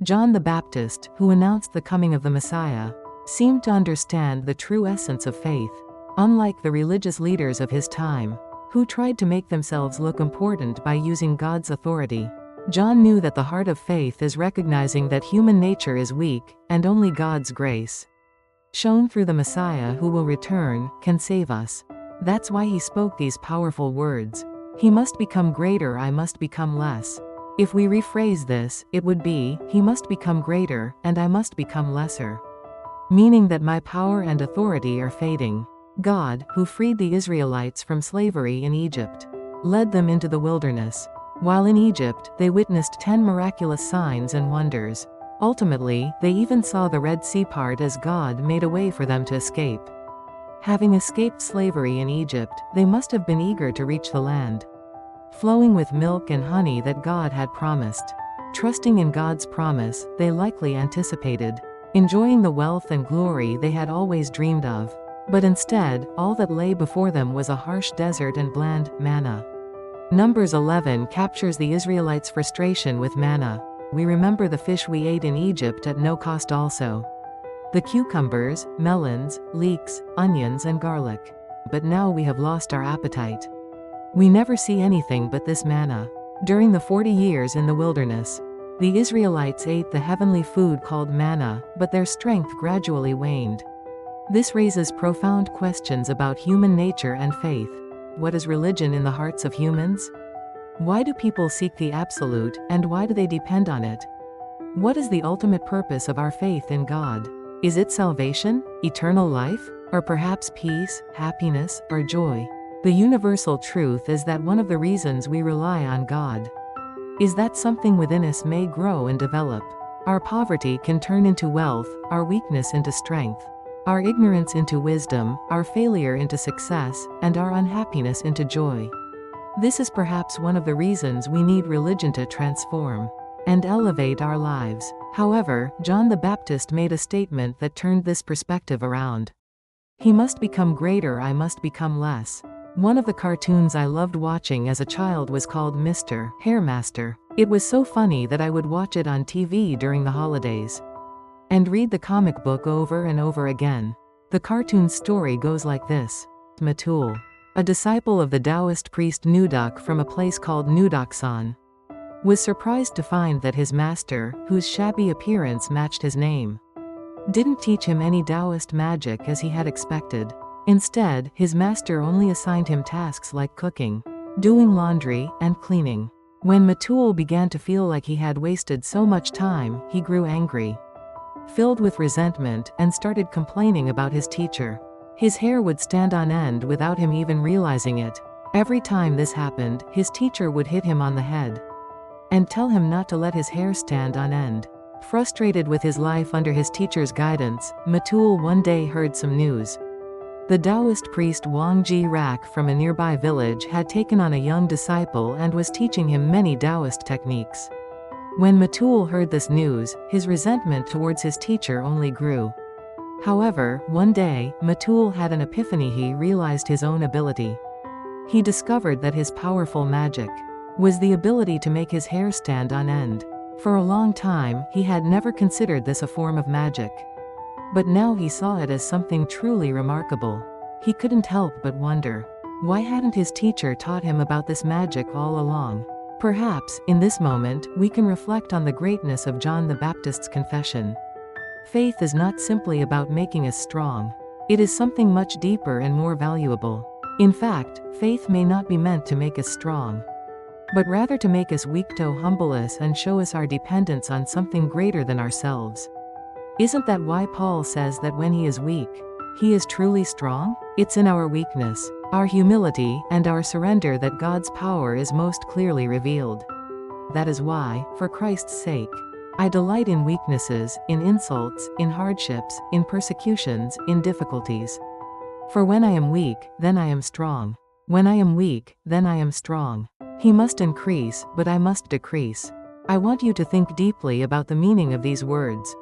John the Baptist, who announced the coming of the Messiah, seemed to understand the true essence of faith, unlike the religious leaders of his time, who tried to make themselves look important by using God's authority. John knew that the heart of faith is recognizing that human nature is weak, and only God's grace, shown through the Messiah who will return, can save us. That's why he spoke these powerful words. He must become greater, I must become less. If we rephrase this, it would be, he must become greater, and I must become lesser. Meaning that my power and authority are fading. God, who freed the Israelites from slavery in Egypt, led them into the wilderness. While in Egypt, they witnessed 10 miraculous signs and wonders. Ultimately, they even saw the Red Sea part as God made a way for them to escape. Having escaped slavery in Egypt, they must have been eager to reach the land flowing with milk and honey that God had promised. Trusting in God's promise, they likely anticipated enjoying the wealth and glory they had always dreamed of. But instead, all that lay before them was a harsh desert and bland manna. Numbers 11 captures the Israelites' frustration with manna. We remember the fish we ate in Egypt at no cost also. The cucumbers, melons, leeks, onions and garlic. But now we have lost our appetite. We never see anything but this manna. During the 40 years in the wilderness, the Israelites ate the heavenly food called manna, but their strength gradually waned. This raises profound questions about human nature and faith. What is religion in the hearts of humans? Why do people seek the absolute, and why do they depend on it? What is the ultimate purpose of our faith in God? Is it salvation, eternal life, or perhaps peace, happiness, or joy? The universal truth is that one of the reasons we rely on God is that something within us may grow and develop. Our poverty can turn into wealth, our weakness into strength, our ignorance into wisdom, our failure into success, and our unhappiness into joy. This is perhaps one of the reasons we need religion to transform and elevate our lives. However, John the Baptist made a statement that turned this perspective around. He must become greater, I must become less. One of the cartoons I loved watching as a child was called Mr. Hairmaster. It was so funny that I would watch it on TV during the holidays and read the comic book over and over again. The cartoon's story goes like this. Matul, a disciple of the Taoist priest Nudok from a place called Nudoksan, was surprised to find that his master, whose shabby appearance matched his name, didn't teach him any Taoist magic as he had expected. Instead, his master only assigned him tasks like cooking, doing laundry, and cleaning. When Matul began to feel like he had wasted so much time, he grew angry, filled with resentment, and started complaining about his teacher. His hair would stand on end without him even realizing it. Every time this happened, his teacher would hit him on the head and tell him not to let his hair stand on end. Frustrated with his life under his teacher's guidance, Matul one day heard some news. The Taoist priest Hwang from a nearby village had taken on a young disciple and was teaching him many Taoist techniques. When Matul heard this news, his resentment towards his teacher only grew. However, one day, Matul had an epiphany. He realized his own ability. He discovered that his powerful magic was the ability to make his hair stand on end. For a long time, he had never considered this a form of magic. But now he saw it as something truly remarkable. He couldn't help but wonder, why hadn't his teacher taught him about this magic all along? Perhaps, in this moment, we can reflect on the greatness of John the Baptist's confession. Faith is not simply about making us strong. It is something much deeper and more valuable. In fact, faith may not be meant to make us strong, but rather to make us weak, to humble us and show us our dependence on something greater than ourselves. Isn't that why Paul says that when he is weak, he is truly strong? It's in our weakness, our humility, and our surrender that God's power is most clearly revealed. That is why, for Christ's sake, I delight in weaknesses, in insults, in hardships, in persecutions, in difficulties. For when I am weak, then I am strong. When I am weak, then I am strong. He must increase, but I must decrease. I want you to think deeply about the meaning of these words.